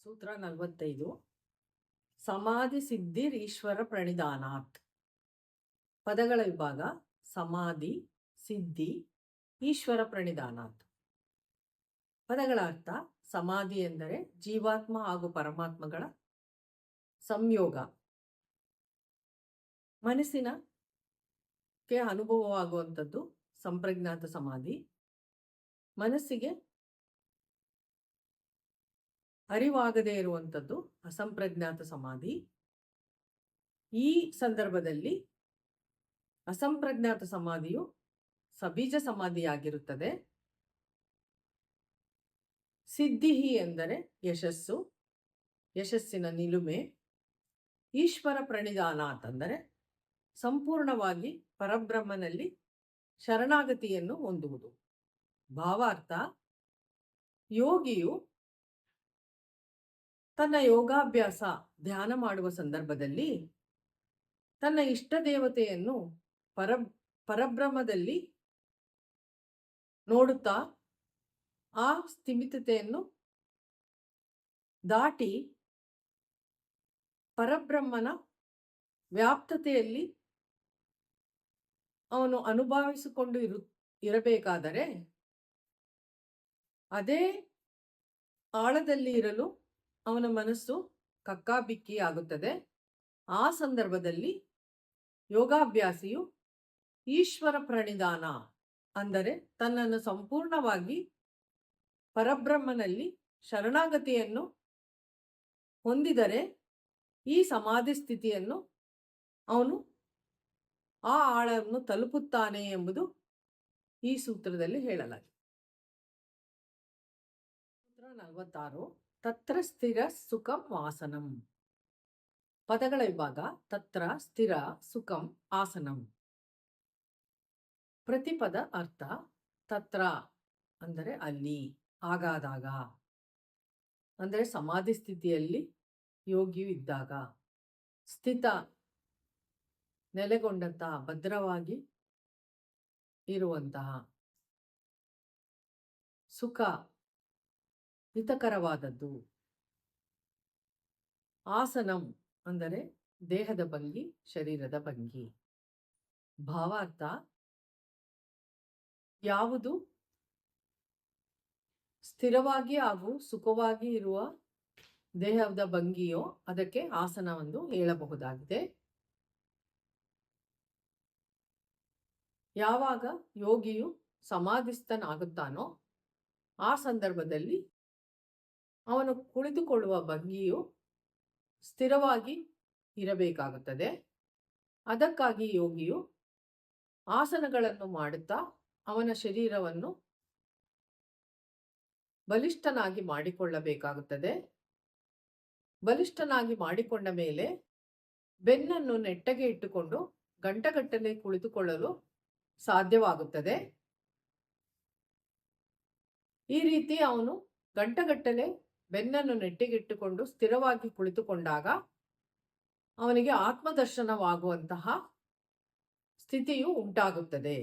ಸೂತ್ರ 45 ಸಮಾಧಿ ಸಿದ್ಧಿರ್ ಈಶ್ವರ ಪ್ರಣಿಧಾನಾತ್. ಪದಗಳ ವಿಭಾಗ ಸಮಾಧಿ, ಸಿದ್ಧಿ, ಈಶ್ವರ ಪ್ರಣಿಧಾನಾತ್. ಪದಗಳ ಅರ್ಥ: ಸಮಾಧಿ ಎಂದರೆ ಜೀವಾತ್ಮ ಹಾಗೂ ಪರಮಾತ್ಮಗಳ ಸಂಯೋಗ, ಮನಸ್ಸಿನಕ್ಕೆ ಅನುಭವವಾಗುವಂಥದ್ದು ಸಂಪ್ರಜ್ಞಾತ ಸಮಾಧಿ. ಮನಸ್ಸಿಗೆ ಅರಿವಾಗದೇ ಇರುವಂಥದ್ದು ಅಸಂಪ್ರಜ್ಞಾತ ಸಮಾಧಿ. ಈ ಸಂದರ್ಭದಲ್ಲಿ ಅಸಂಪ್ರಜ್ಞಾತ ಸಮಾಧಿಯು ಸಬೀಜ ಸಮಾಧಿಯಾಗಿರುತ್ತದೆ. ಸಿದ್ಧಿ ಎಂದರೆ ಯಶಸ್ಸು, ಯಶಸ್ಸಿನ ನಿಲುಮೆ. ಈಶ್ವರ ಪ್ರಣಿಧಾನಾತ್ ಅಂದರೆ ಸಂಪೂರ್ಣವಾಗಿ ಪರಬ್ರಹ್ಮನಲ್ಲಿ ಶರಣಾಗತಿಯನ್ನು ಹೊಂದುವುದು. ಭಾವಾರ್ಥ: ಯೋಗಿಯು ತನ್ನ ಯೋಗಾಭ್ಯಾಸ ಧ್ಯಾನ ಮಾಡುವ ಸಂದರ್ಭದಲ್ಲಿ ತನ್ನ ಇಷ್ಟ ದೇವತೆಯನ್ನು ಪರಬ್ರಹ್ಮದಲ್ಲಿ ನೋಡುತ್ತಾ ಆ ಸ್ಥಿಮಿತತೆಯನ್ನು ದಾಟಿ ಪರಬ್ರಹ್ಮನ ವ್ಯಾಪ್ತತೆಯಲ್ಲಿ ಅವನು ಅನುಭವಿಸಿಕೊಂಡು ಇರಬೇಕಾದರೆ ಅದೇ ಆಳದಲ್ಲಿ ಇರಲು ಅವನ ಮನಸ್ಸು ಕಕ್ಕಾಬಿಕ್ಕಿ ಆಗುತ್ತದೆ. ಆ ಸಂದರ್ಭದಲ್ಲಿ ಯೋಗಾಭ್ಯಾಸಿಯು ಈಶ್ವರ ಪ್ರಣಿಧಾನ ಅಂದರೆ ತನ್ನನ್ನು ಸಂಪೂರ್ಣವಾಗಿ ಪರಬ್ರಹ್ಮನಲ್ಲಿ ಶರಣಾಗತಿಯನ್ನು ಹೊಂದಿದರೆ ಈ ಸಮಾಧಿ ಸ್ಥಿತಿಯನ್ನು ಅವನು ಆ ಆಳವನ್ನು ತಲುಪುತ್ತಾನೆ ಎಂಬುದು ಈ ಸೂತ್ರದಲ್ಲಿ ಹೇಳಲಾಗಿದೆ. ಸೂತ್ರ 46 ತತ್ರ ಸ್ಥಿರ ಸುಖಂ ಆಸನಂ. ಪದಗಳ ವಿಭಾಗ ತತ್ರ ಸ್ಥಿರ ಸುಖಂ ಆಸನಂ. ಪ್ರತಿಪದ ಅರ್ಥ: ತತ್ರ ಅಂದರೆ ಅಲ್ಲಿ, ಆಗಾದಾಗ ಅಂದರೆ ಸಮಾಧಿ ಸ್ಥಿತಿಯಲ್ಲಿ ಯೋಗಿಯು ಇದ್ದಾಗ, ಸ್ಥಿತ ನೆಲೆಗೊಂಡಂತಹ ಭದ್ರವಾಗಿ ಇರುವಂತಹ, ಸುಖ ಹಿತಕರವಾದದ್ದು. ಆಸನಂ ಅಂದರೆ ದೇಹದ ಭಂಗಿ, ಶರೀರದ ಭಂಗಿ. ಭಾವಾರ್ಥ: ಯಾವುದು ಸ್ಥಿರವಾಗಿ ಹಾಗೂ ಸುಖವಾಗಿ ಇರುವ ದೇಹದ ಭಂಗಿಯೋ ಅದಕ್ಕೆ ಆಸನವೆಂದು ಹೇಳಬಹುದಾಗಿದೆ. ಯಾವಾಗ ಯೋಗಿಯು ಸಮಾಧಿಸ್ಥನಾಗುತ್ತಾನೋ ಆ ಸಂದರ್ಭದಲ್ಲಿ ಅವನು ಕುಳಿತುಕೊಳ್ಳುವ ಭಂಗಿಯು ಸ್ಥಿರವಾಗಿ ಇರಬೇಕಾಗುತ್ತದೆ. ಅದಕ್ಕಾಗಿ ಯೋಗಿಯು ಆಸನಗಳನ್ನು ಮಾಡುತ್ತಾ ಅವನ ಶರೀರವನ್ನು ಬಲಿಷ್ಠನಾಗಿ ಮಾಡಿಕೊಳ್ಳಬೇಕಾಗುತ್ತದೆ. ಬಲಿಷ್ಠನಾಗಿ ಮಾಡಿಕೊಂಡ ಮೇಲೆ ಬೆನ್ನನ್ನು ನೆಟ್ಟಗೆ ಇಟ್ಟುಕೊಂಡು ಗಂಟೆಗಟ್ಟಲೆ ಕುಳಿತುಕೊಳ್ಳಲು ಸಾಧ್ಯವಾಗುತ್ತದೆ. ಈ ರೀತಿ ಅವನು ಗಂಟೆಗಟ್ಟಲೆ ಬೆನ್ನನ್ನು ನೆಟ್ಟಿಗಿಟ್ಟುಕೊಂಡು ಸ್ಥಿರವಾಗಿ ಕುಳಿತುಕೊಂಡಾಗ ಅವನಿಗೆ ಆತ್ಮದರ್ಶನವಾಗುವಂತಹ ಸ್ಥಿತಿಯು ಉಂಟಾಗುತ್ತದೆ.